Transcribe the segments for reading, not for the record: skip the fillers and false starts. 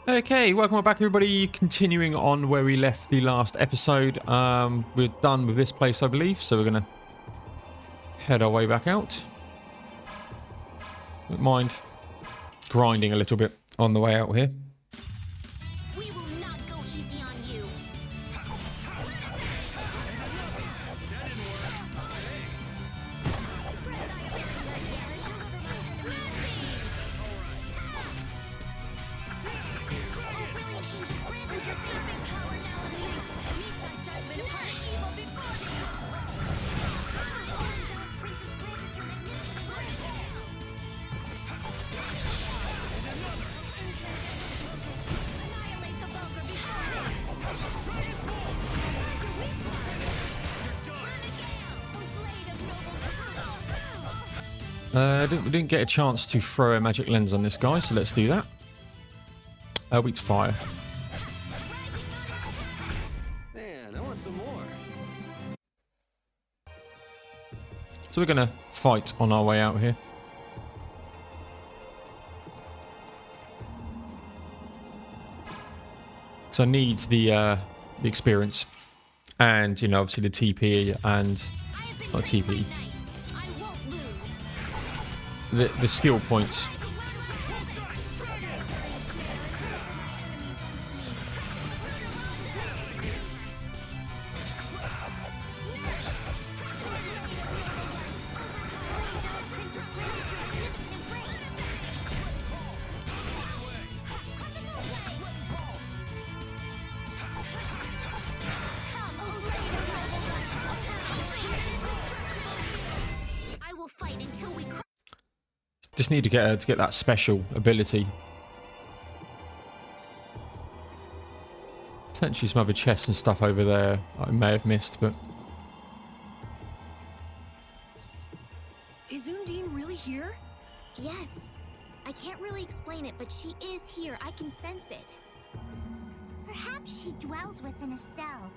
Okay, welcome back everybody. Continuing on where we left the last episode. We're done with this place, I believe, so we're going to head our way back out. Don't mind grinding a little bit on the way out here. We will not go easy on you. We didn't get a chance to throw a magic lens on this guy, so let's do that. Weak to fire. Man, I want some more. So we're going to fight on our way out here. Because I need the experience. And, you know, obviously the TP and... not TP. The skill points. Just need to get her to get that special ability. Potentially some other chests and stuff over there I may have missed, but... Is Undine really here? Yes. I can't really explain it, but she is here. I can sense it. Perhaps she dwells within Estelle.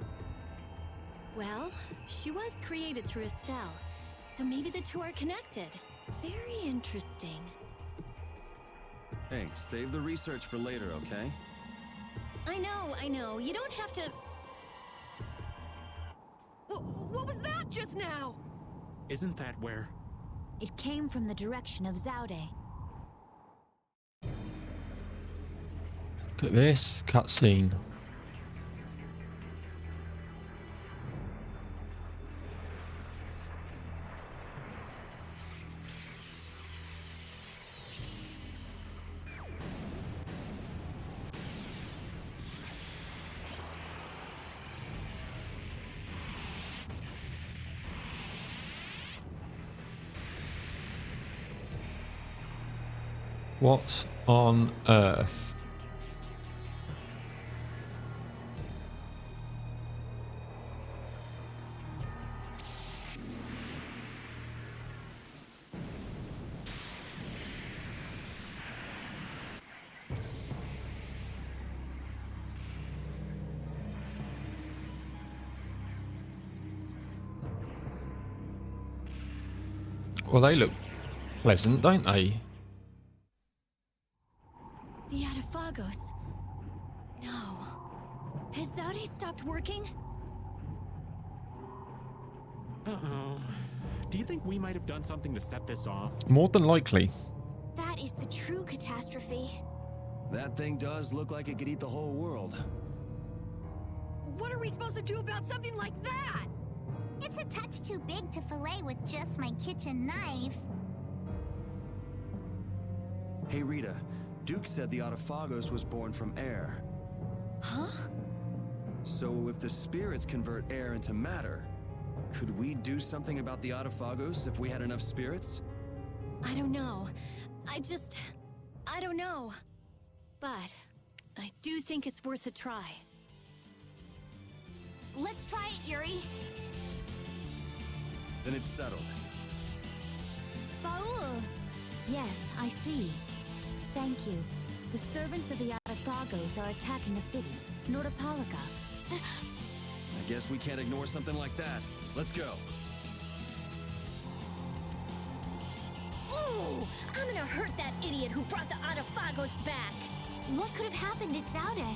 Well, she was created through Estelle, so maybe the two are connected. Very interesting. Hey, save the research for later, okay? I know. You don't have to... What was that just now? Isn't that where? It came from the direction of Zaude. Look at this cutscene. What on earth? Well, they look pleasant, don't they? The Adaphagos. No. Has Zaude stopped working? Uh-oh. Do you think we might have done something to set this off? More than likely. That is the true catastrophe. That thing does look like it could eat the whole world. What are we supposed to do about something like that? It's a touch too big to fillet with just my kitchen knife. Hey, Rita. Duke said the Adaphagos was born from air. Huh? So if the spirits convert air into matter, could we do something about the Adaphagos if we had enough spirits? I don't know. I don't know. But I do think it's worth a try. Let's try it, Yuri. Then it's settled. Baul! Yes, I see. Thank you. The servants of the Adaphagos are attacking the city, Nordopolica. I guess we can't ignore something like that. Let's go. Ooh! I'm gonna hurt that idiot who brought the Adaphagos back! What could have happened at Zaude?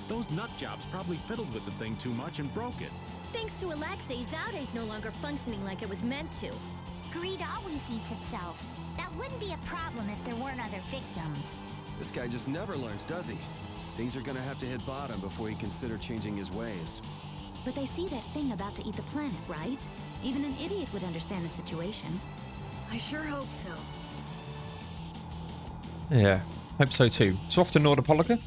Those nut jobs probably fiddled with the thing too much and broke it. Thanks to Alexei, Zaude's no longer functioning like it was meant to. Greed always eats itself. That wouldn't be a problem if there weren't other victims. This guy just never learns, does he? Things are gonna have to hit bottom before he consider changing his ways. But they see that thing about to eat the planet, right? Even an idiot would understand the situation. I sure hope so. Yeah, hope so too. So off to Nordopolica.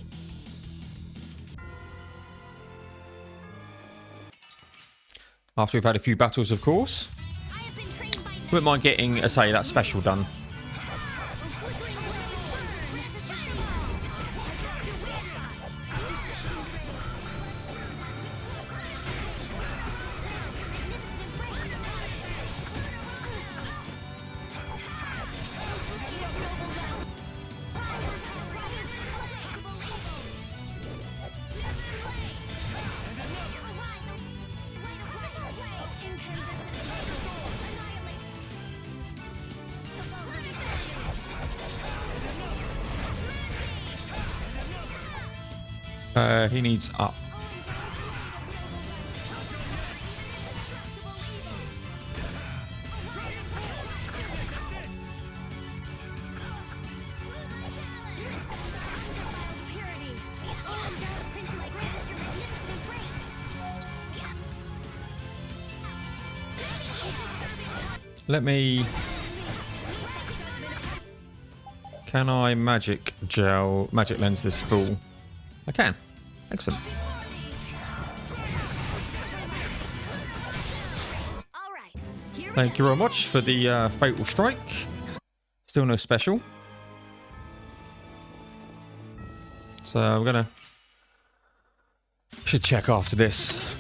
After we've had a few battles, of course. I have been trained by Wouldn't mind getting, say, that special done. He needs up. Let me... Can I magic lens this fool? I can. Excellent. Thank you very much for the fatal strike. Still no special. So we're gonna... Should check after this.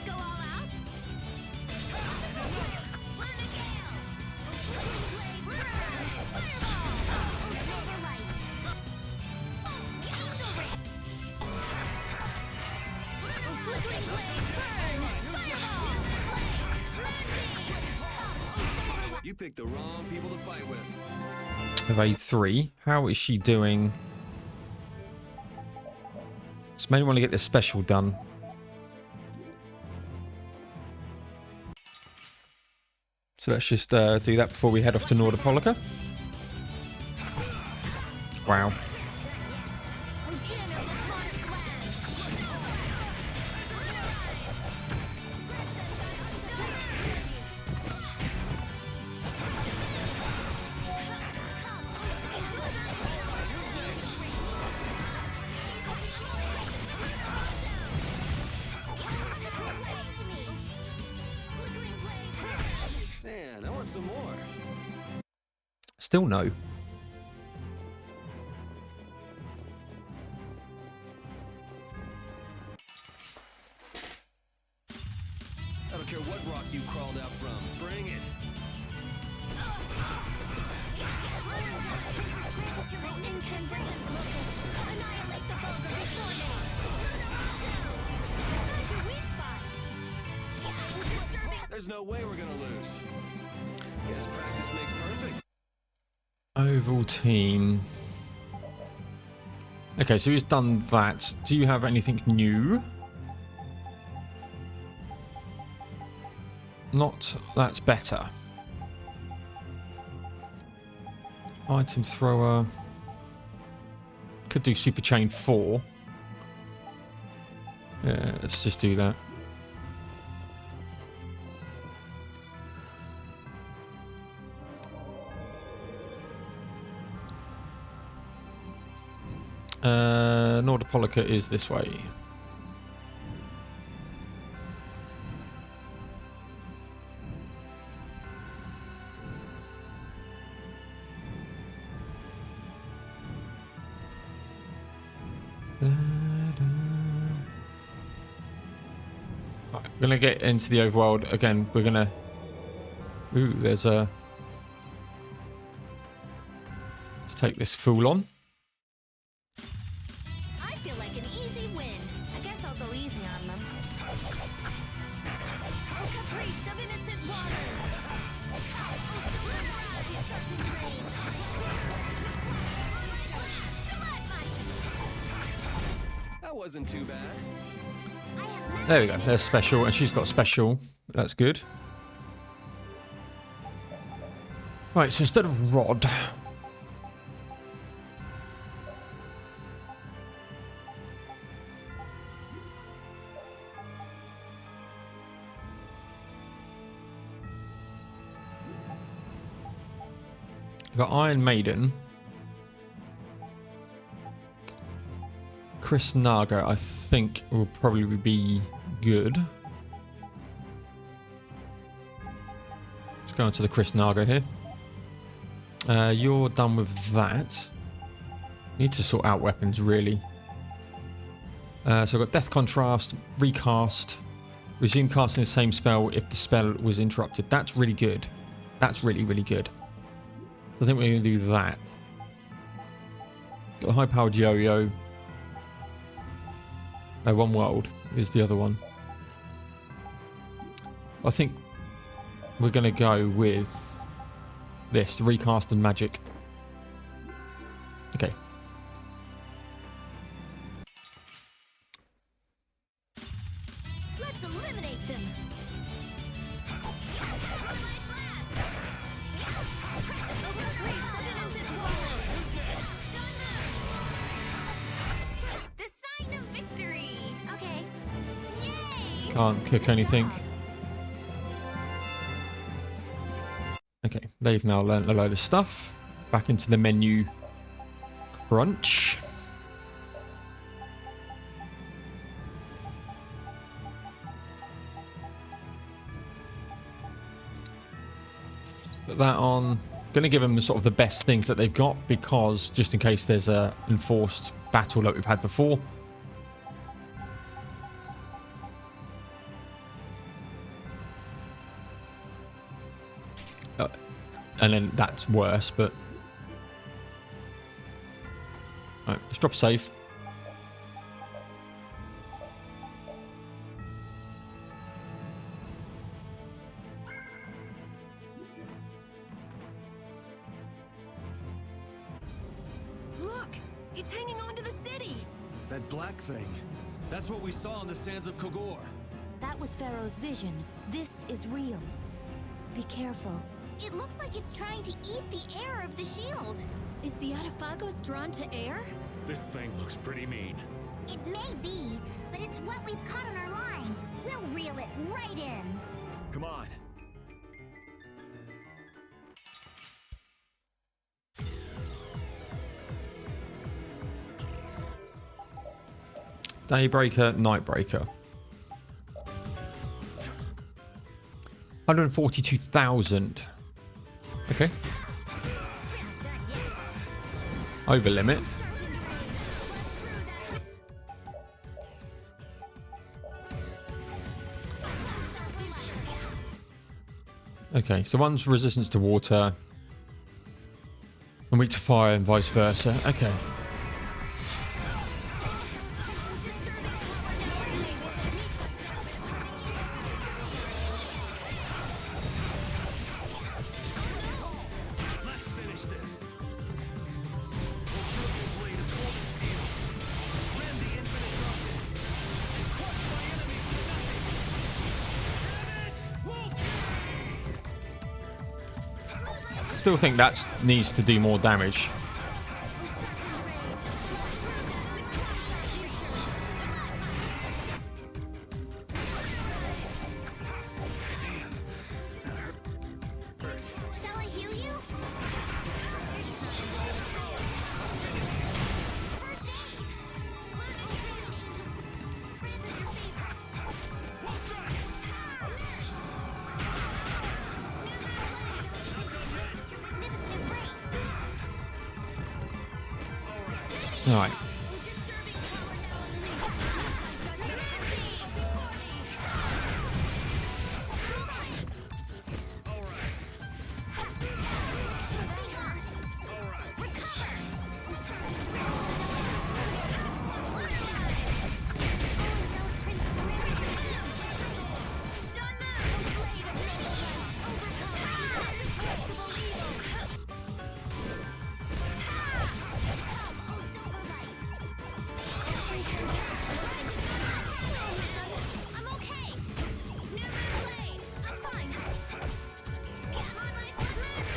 You picked the wrong people to fight with. Of A3. How is she doing? So maybe want to get this special done. So let's just do that before we head off to Nordopolica. Wow. Man, I want some more. Still no. I don't care what rock you crawled out from. Bring it. There's no way we're gonna lose. Guess practice makes perfect. Ovaltine. Okay, so he's done that. Do you have anything new? Not. That's better. Item thrower. Could do super chain 4. Yeah, let's just do that. Nordopolica is this way. Right, we're gonna get into the overworld again. We're gonna. Ooh, there's a. Let's take this fool on. I feel like an easy win. I guess I'll go easy on them. Oh, caprice of innocent waters. That wasn't too bad. There we go. There's special, and she's got special. That's good. Right, so instead of rod, we've got Iron Maiden. Chris Naga, I think, will probably be good. Let's go into the Chris Naga here. You're done with that. Need to sort out weapons, really. So I've got Death Contrast, Recast, resume casting the same spell if the spell was interrupted. That's really good. That's really, really good. So I think we're going to do that. Got a high-powered yo-yo. No, One World is the other one. I think we're going to go with this, Recast and Magic. Okay. Let's eliminate them. The sign of victory. Okay. Yay! Can't click anything. Okay, they've now learnt a load of stuff. Back into the menu crunch. Put that on. Going to give them sort of the best things that they've got, because just in case there's a enforced battle that we've had before. And then that's worse, but... Alright, let's drop a save. Look! It's hanging on to the city! That black thing. That's what we saw on the sands of Kogor. That was Pharaoh's vision. This is real. Be careful. It looks like it's trying to eat the air of the shield. Is the Adaphagos drawn to air? This thing looks pretty mean. It may be, but it's what we've caught on our line. We'll reel it right in. Come on. Daybreaker, Nightbreaker. 142,000. Okay. Over limit. Okay, so one's resistance to water and weak to fire and vice versa. Okay. Still think that needs to do more damage. Shall I heal you? First aid. Just grant us your favor. Magnificent embrace. All right.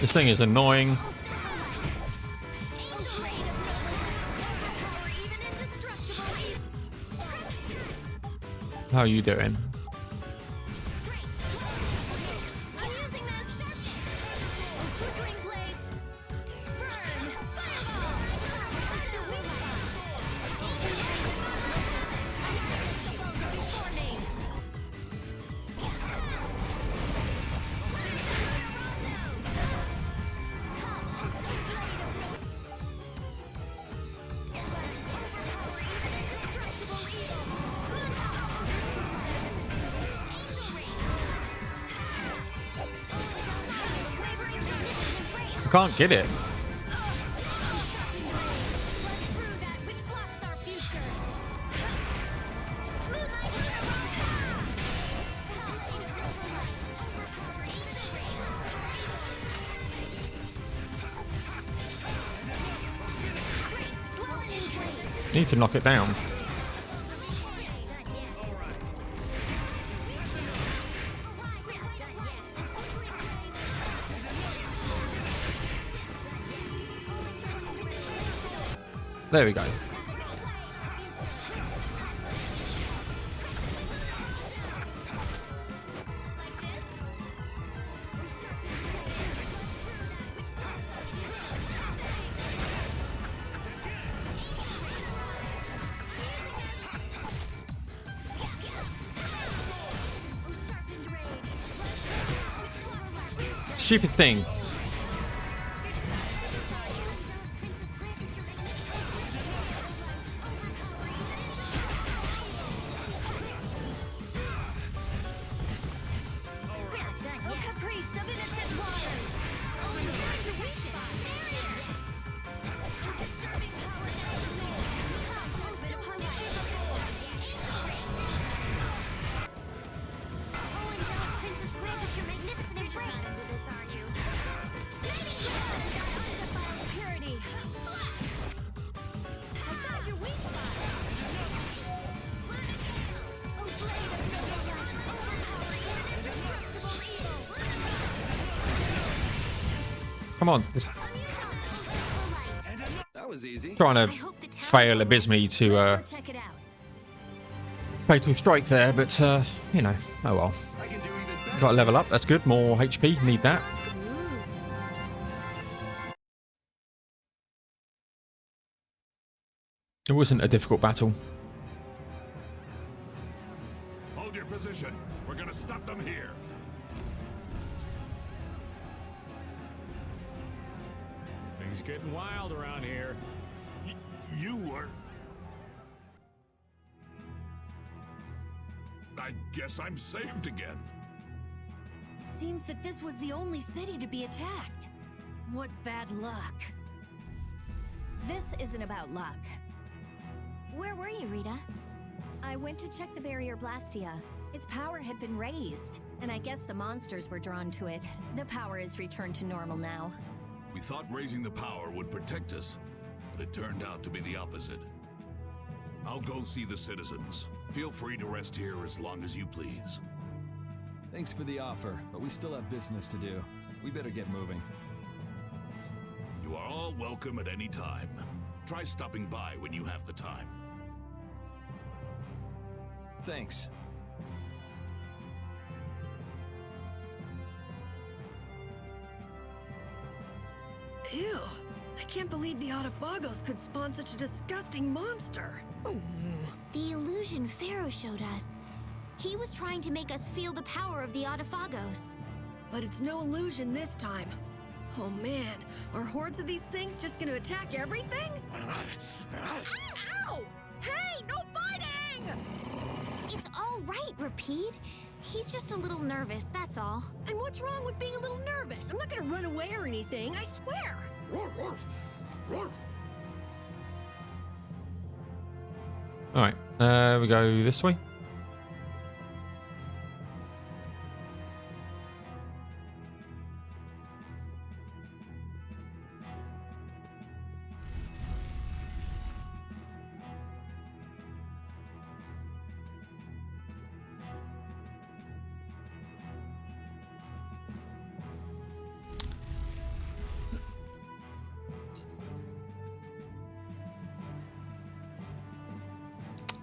This thing is annoying. How are you doing? Can't get it. Need to knock it down. There we go. Stupid thing. Come on, just That was easy. trying to fail abysmally to fatal strike there, but you know, oh well. I can do even better. Got to level up. That's good. More HP. Need that. It wasn't a difficult battle. Hold your position. We're gonna stop them here. Things getting wild around here. You were... I guess I'm saved again. It seems that this was the only city to be attacked. What bad luck. This isn't about luck. Where were you, Rita? I went to check the barrier Blastia. Its power had been raised, and I guess the monsters were drawn to it. The power is returned to normal now. We thought raising the power would protect us, but it turned out to be the opposite. I'll go see the citizens. Feel free to rest here as long as you please. Thanks for the offer, but we still have business to do. We better get moving. You are all welcome at any time. Try stopping by when you have the time. Thanks. Ew. I can't believe the Autophagos could spawn such a disgusting monster. The illusion Pharaoh showed us. He was trying to make us feel the power of the Autophagos. But it's no illusion this time. Oh man, are hordes of these things just gonna attack everything? Ow! Hey, no biting! It's all right, Repeat. He's just a little nervous, that's all. And what's wrong with being a little nervous? I'm not gonna run away or anything, I swear. Alright, we go this way.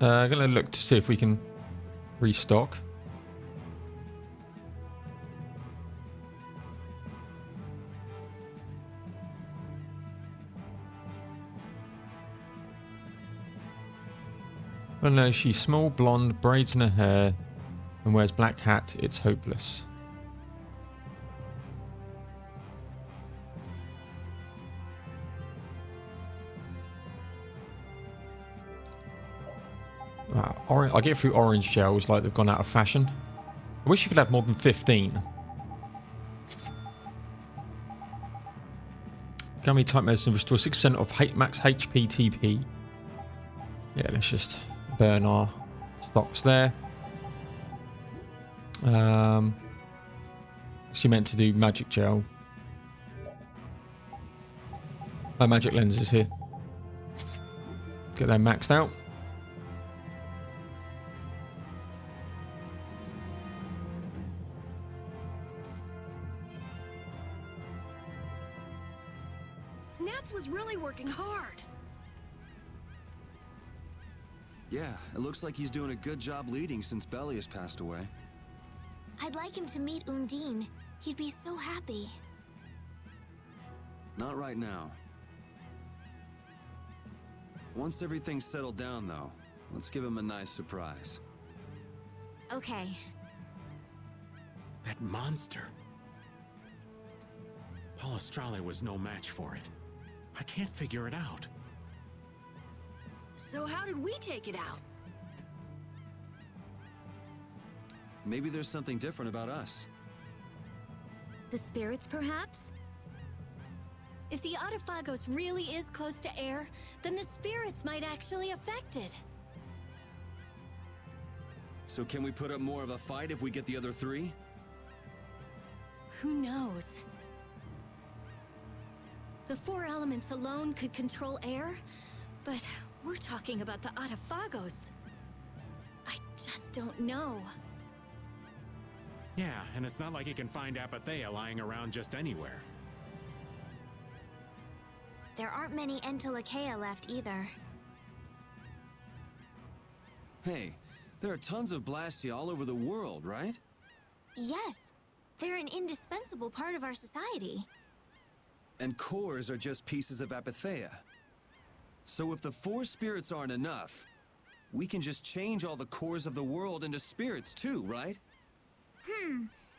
Gonna look to see if we can restock. Oh no, she's small, blonde, braids in her hair, and wears black hat. It's hopeless. I get through orange gels like they've gone out of fashion. I wish you could have more than 15. Gummy type medicine restores 6% of max HP TP. Yeah, let's just burn our stocks there. She meant to do magic gel. My magic lenses here. Get them maxed out. Nats was really working hard. Yeah, it looks like he's doing a good job leading since Belly has passed away. I'd like him to meet Undine. He'd be so happy. Not right now. Once everything's settled down, though, let's give him a nice surprise. Okay. That monster. Paul Astrale was no match for it. I can't figure it out. So how did we take it out? Maybe there's something different about us. The spirits, perhaps? If the Autophagos really is close to air, then the spirits might actually affect it. So can we put up more of a fight if we get the other three? Who knows? The four elements alone could control air, but we're talking about the Autophagos. I just don't know. Yeah, and it's not like you can find Apathea lying around just anywhere. There aren't many Entelekea left either. Hey, there are tons of Blastia all over the world, right? Yes, they're an indispensable part of our society. And cores are just pieces of Apathea. So if the four spirits aren't enough, we can just change all the cores of the world into spirits too, right?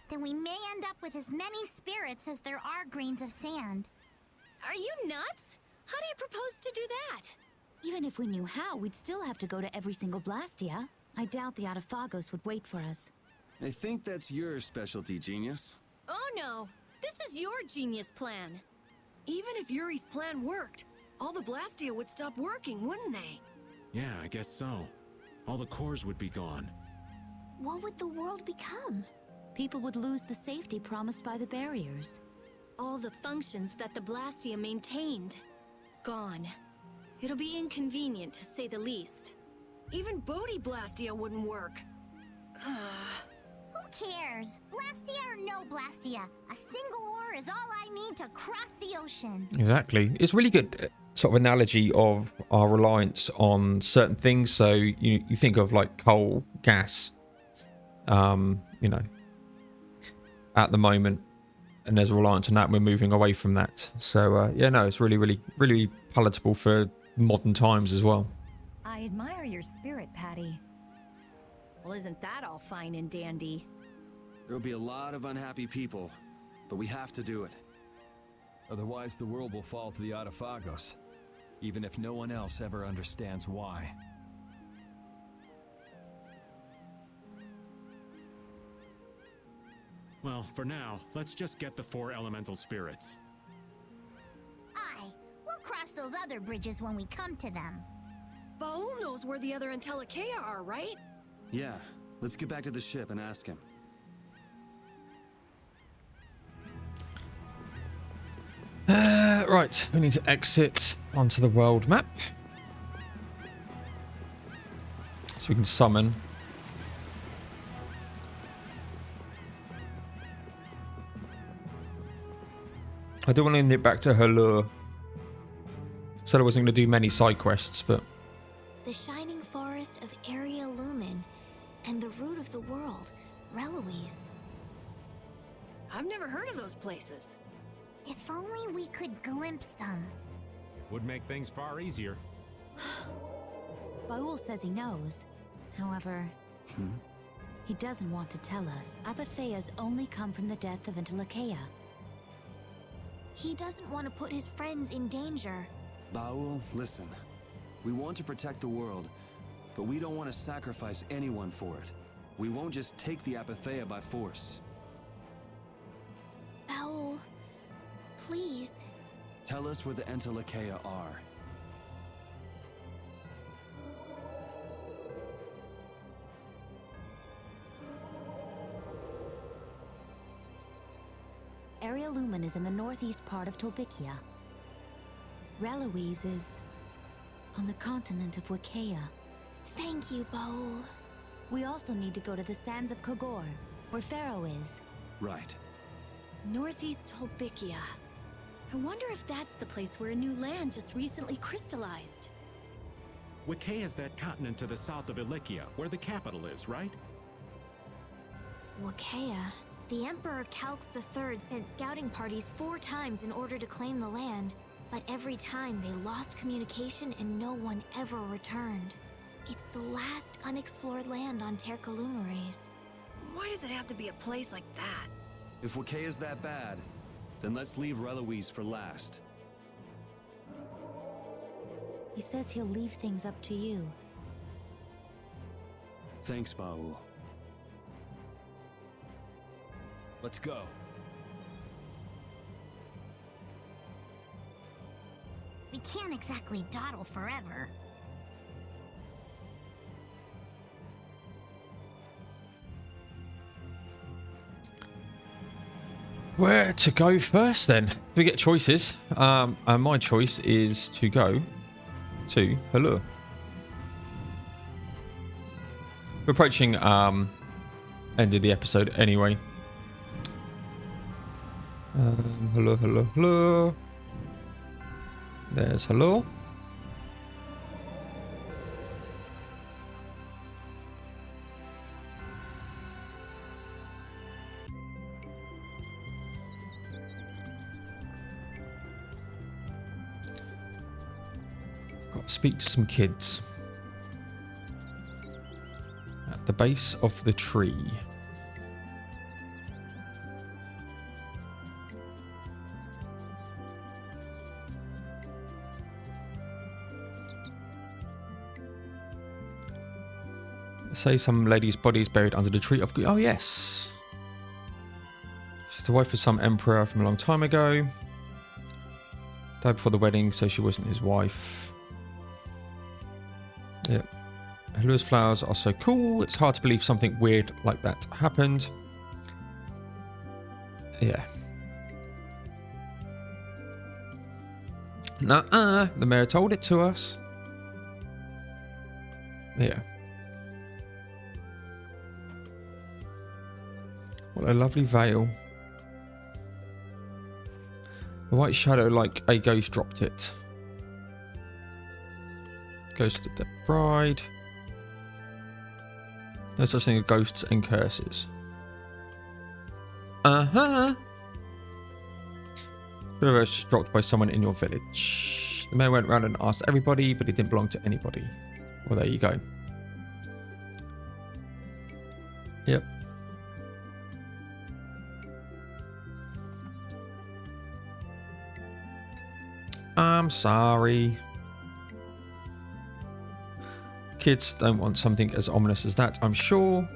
Then we may end up with as many spirits as there are grains of sand. Are you nuts? How do you propose to do that? Even if we knew how, we'd still have to go to every single Blastia. I doubt the Autophagos would wait for us. I think that's your specialty, genius. Oh no! This is your genius plan! Even if Yuri's plan worked, all the Blastia would stop working, wouldn't they? Yeah, I guess so. All the cores would be gone. What would the world become? People would lose the safety promised by the barriers. All the functions that the Blastia maintained. Gone. It'll be inconvenient, to say the least. Even Bodhi Blastia wouldn't work. Who cares? Blastia or no Blastia? A single ore is all I need to cross the ocean. Exactly. It's really good sort of analogy of our reliance on certain things. So you think of like coal, gas, you know, at the moment, and there's a reliance on that. We're moving away from that. So yeah, no, it's really palatable for modern times as well. I admire your spirit, Patty. Well, isn't that all fine and dandy? There'll be a lot of unhappy people, but we have to do it. Otherwise, the world will fall to the Autophagos, even if no one else ever understands why. Well, for now, let's just get the four elemental spirits. Aye, we'll cross those other bridges when we come to them. Baul knows where the other Entelekea are, right? Yeah, let's get back to the ship and ask him. Right, we need to exit onto the world map. So we can summon. I do want to nip back to her lure. Said I wasn't going to do many side quests, but The shining forest of Area Lumen, and the root of the world, Reloise. I've never heard of those places. If only we could glimpse them. Would make things far easier. Baul says he knows. However, he doesn't want to tell us. Apathea's only come from the death of Interleuchea. He doesn't want to put his friends in danger. Baul, listen. We want to protect the world, but we don't want to sacrifice anyone for it. We won't just take the Apathea by force. Baul, please. Tell us where the Interleuchea are. Area Lumen is in the northeast part of Tolbikia. Reloise is on the continent of Wicea. Thank you, Baul. We also need to go to the sands of Kogor, where Pharaoh is. Right. Northeast Tolbikia. I wonder if that's the place where a new land just recently crystallized. Wicea is that continent to the south of Ilikia, where the capital is, right? Wicea. The Emperor Calx III sent scouting parties 4 times in order to claim the land, but every time they lost communication and no one ever returned. It's the last unexplored land on Tercalumares. Why does it have to be a place like that? If Wicea is that bad, then let's leave Reloise for last. He says he'll leave things up to you. Thanks, Baul. Let's go. We can't exactly dawdle forever. Where to go first then? We get choices. And my choice is to go to Hello. We're approaching end of the episode anyway. Hello. There's hello. Got to speak to some kids at the base of the tree. Say some lady's body is buried under the tree of... Oh, yes. She's the wife of some emperor from a long time ago. Died before the wedding, so she wasn't his wife. Yep. Hellua's flowers are so cool. It's hard to believe something weird like that happened. Yeah. Nuh-uh. The mayor told it to us. Yeah. What a lovely veil. A white shadow like a ghost dropped it. Ghost of the bride. No such thing as ghosts and curses. Uh-huh. The verse just dropped by someone in your village. The mayor went around and asked everybody, but it didn't belong to anybody. Well, there you go. Yep. I'm sorry. Kids don't want something as ominous as that, I'm sure.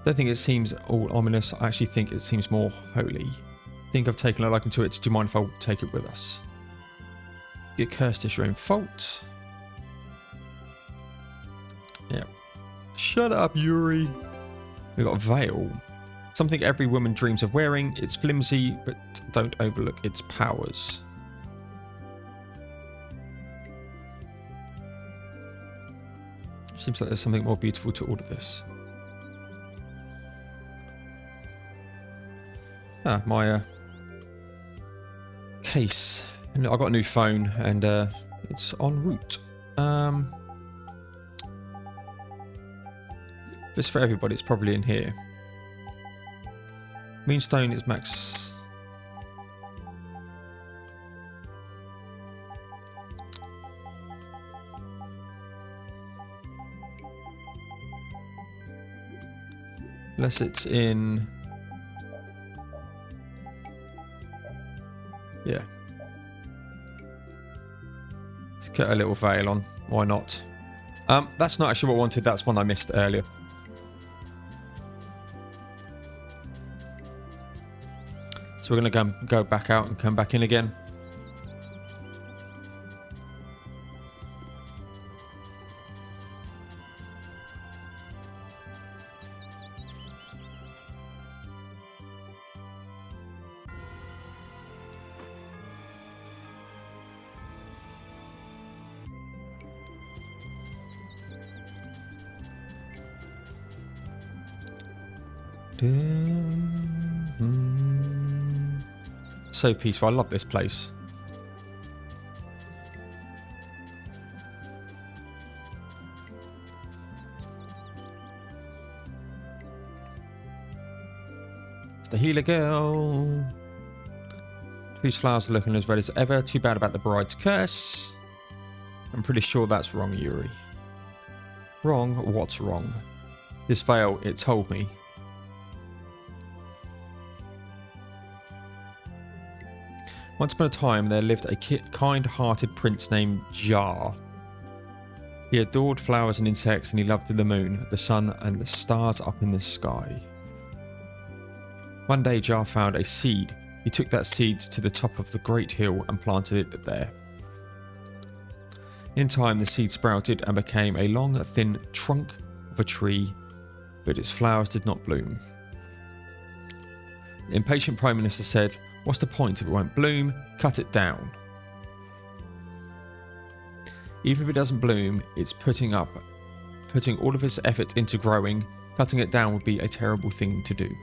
Don't think it seems all ominous. I actually think it seems more holy. Think I've taken a liking to it. Do you mind if I take it with us? Get cursed is your own fault. Yeah. Shut up, Yuri. We got a veil. Something every woman dreams of wearing. It's flimsy, but don't overlook its powers. Seems like there's something more beautiful to all of this. Ah, my case. And I got a new phone and it's en route. If it's for everybody, it's probably in here. Moonstone is max. Unless it's in... Yeah. Let's get a little veil on. Why not? That's not actually what I wanted. That's one I missed earlier. So we're going to go back out and come back in again. So peaceful. I love this place. It's the healer girl. These flowers are looking as red as ever. Too bad about the bride's curse. I'm pretty sure that's wrong, Yuri. Wrong? What's wrong? This veil, it told me. Once upon a time, there lived a kind-hearted prince named Jar. He adored flowers and insects, and he loved the moon, the sun, and the stars up in the sky. One day, Jar found a seed. He took that seed to the top of the great hill and planted it there. In time, the seed sprouted and became a long, thin trunk of a tree, but its flowers did not bloom. The impatient Prime Minister said, "What's the point if it won't bloom? Cut it down." Even if it doesn't bloom, it's putting all of its effort into growing. Cutting it down would be a terrible thing to do.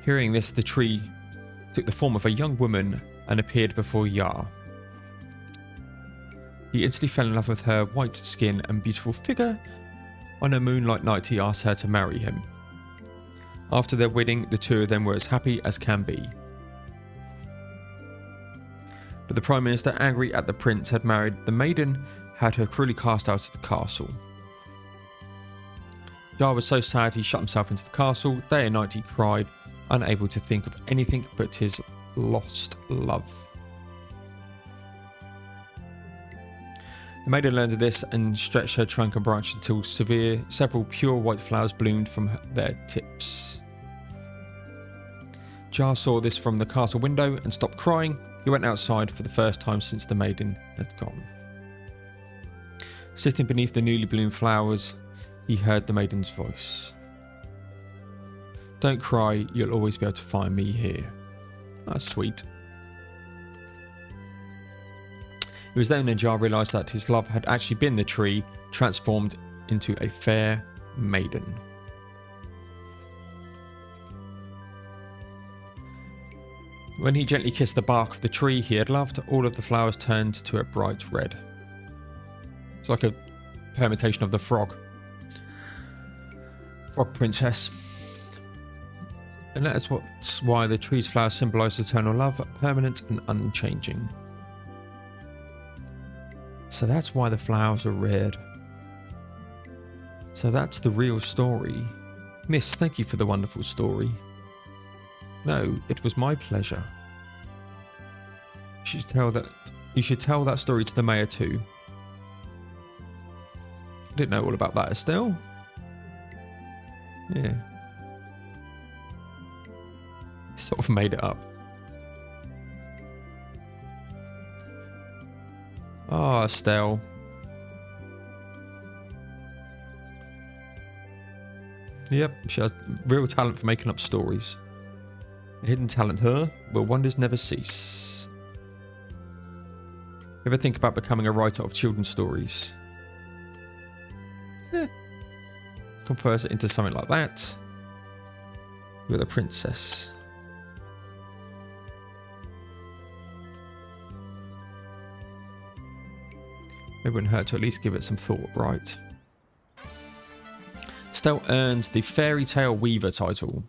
Hearing this, the tree took the form of a young woman and appeared before Yar. He instantly fell in love with her white skin and beautiful figure. On a moonlight night, he asked her to marry him. After their wedding, the two of them were as happy as can be. But the Prime Minister, angry at the prince had married the maiden, had her cruelly cast out of the castle. Yar was so sad he shut himself into the castle. Day and night he cried, unable to think of anything but his lost love. The maiden learned of this and stretched her trunk and branch until several pure white flowers bloomed from their tips. Jar saw this from the castle window and stopped crying. He went outside for the first time since the maiden had gone. Sitting beneath the newly bloomed flowers, he heard the maiden's voice. "Don't cry, you'll always be able to find me here." That's sweet. It was then that Jar realised that his love had actually been the tree transformed into a fair maiden. When he gently kissed the bark of the tree he had loved, all of the flowers turned to a bright red. It's like a permutation of the frog. Frog princess. And that is why the tree's flowers symbolise eternal love, permanent and unchanging. So that's why the flowers are red. So that's the real story. Miss, thank you for the wonderful story. No, it was my pleasure. You should tell that story to the mayor too. I didn't know all about that, Estelle. Yeah. Sort of made it up. Ah, Estelle. Yep, she has real talent for making up stories. A hidden talent, her, but wonders never cease. Ever think about becoming a writer of children's stories? Converse it into something like that. With a princess. It wouldn't hurt to at least give it some thought, right? Estelle earned the Fairy Tale Weaver title.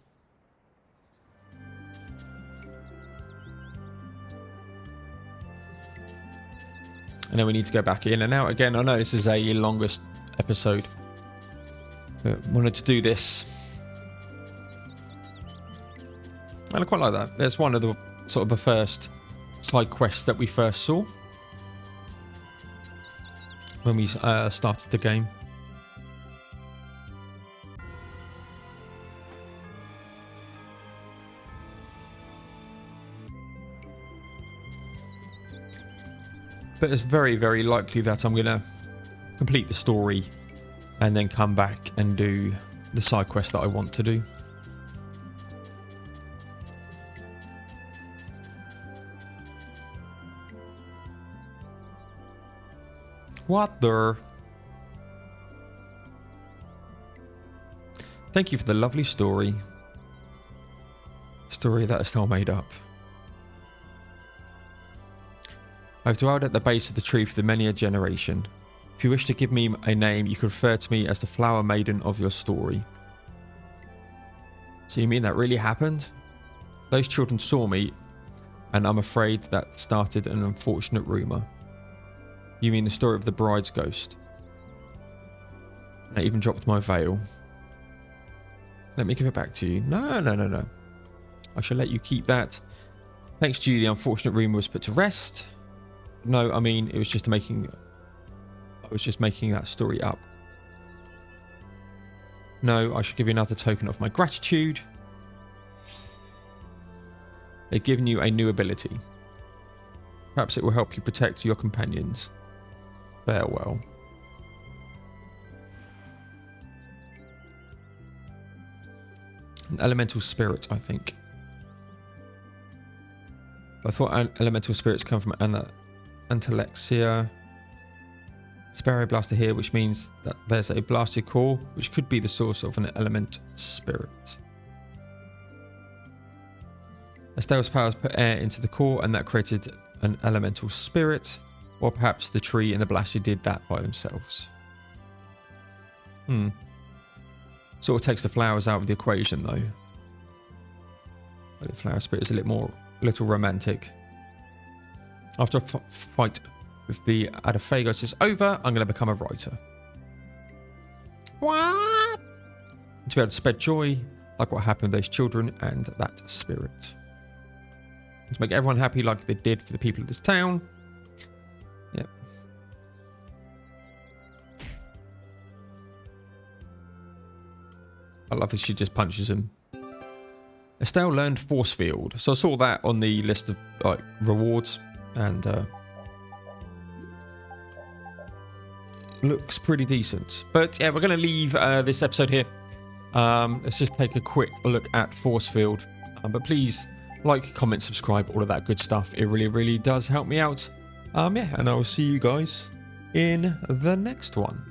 And then we need to go back in and out again. I know this is a longest episode, but wanted to do this. And I quite like that. There's one of the sort of the first side quests that we first saw when we started the game. But it's very, very likely that I'm going to complete the story and then come back and do the side quest that I want to do. What the? Thank you for the lovely story. Story that is still made up. I've dwelled at the base of the tree for many a generation. If you wish to give me a name, you could refer to me as the flower maiden of your story. So you mean that really happened? Those children saw me, and I'm afraid that started an unfortunate rumour. You mean the story of the bride's ghost? I even dropped my veil. Let me give it back to you. No. I shall let you keep that. Thanks to you, the unfortunate rumour was put to rest. No, I mean, I was just making that story up. No, I should give you another token of my gratitude. They've given you a new ability. Perhaps it will help you protect your companions. Farewell. An elemental spirit, I think. I thought elemental spirits come from Antalexia. Sparrow Blaster here, which means that there's a Blastia core, which could be the source of an element spirit. Estelle's powers put air into the core, and that created an elemental spirit. Or perhaps the tree and the Blastia did that by themselves. Sort of takes the flowers out of the equation, though. But the flower spirit is a little romantic. After a fight with the Adaphagos is over, I'm going to become a writer. What? To be able to spread joy, like what happened with those children and that spirit. And to make everyone happy like they did for the people of this town. Yep. I love that she just punches him. Estelle learned Force Field. So I saw that on the list of rewards. And looks pretty decent. But yeah, we're going to leave this episode here. Let's just take a quick look at Force Field. But please like, comment, subscribe, all of that good stuff. It really, really does help me out. Yeah, and I will see you guys in the next one.